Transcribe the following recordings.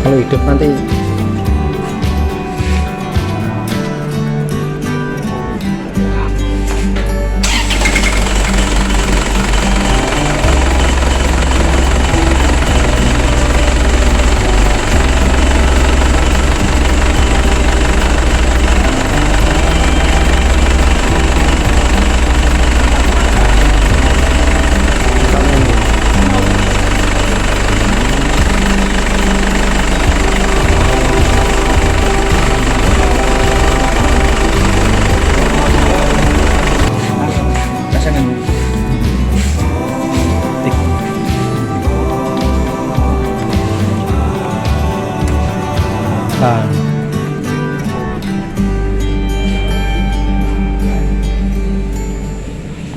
Kalau hidup nanti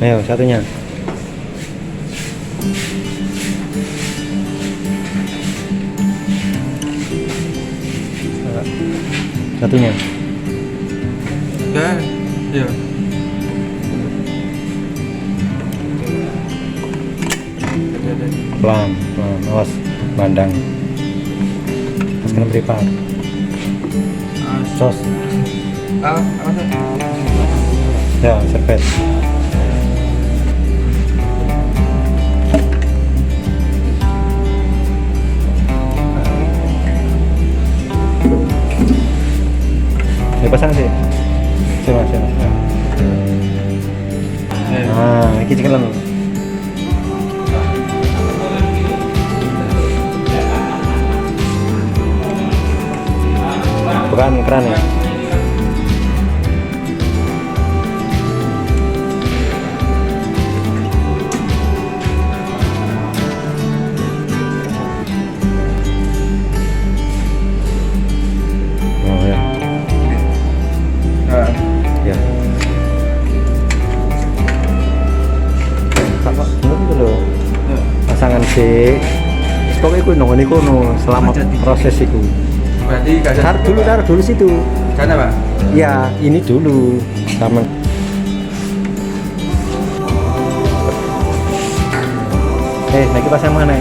ayo satunya. Satunya. Ya, iya. Pelan, pelan, awas, bandang. Sekarang beri pak. Sos. Apa tuh? Ya, serpet. Pasang sih. Coba. Nah, ini ceklan. Bukan keran ya. Ya. Apa? Itu loh. Pasangan C. Pokoknya aku nongol niku selama proses itu. Berarti Taruh dulu situ. sana, Pak? Ya, ini dulu sama. Naik pasang mana?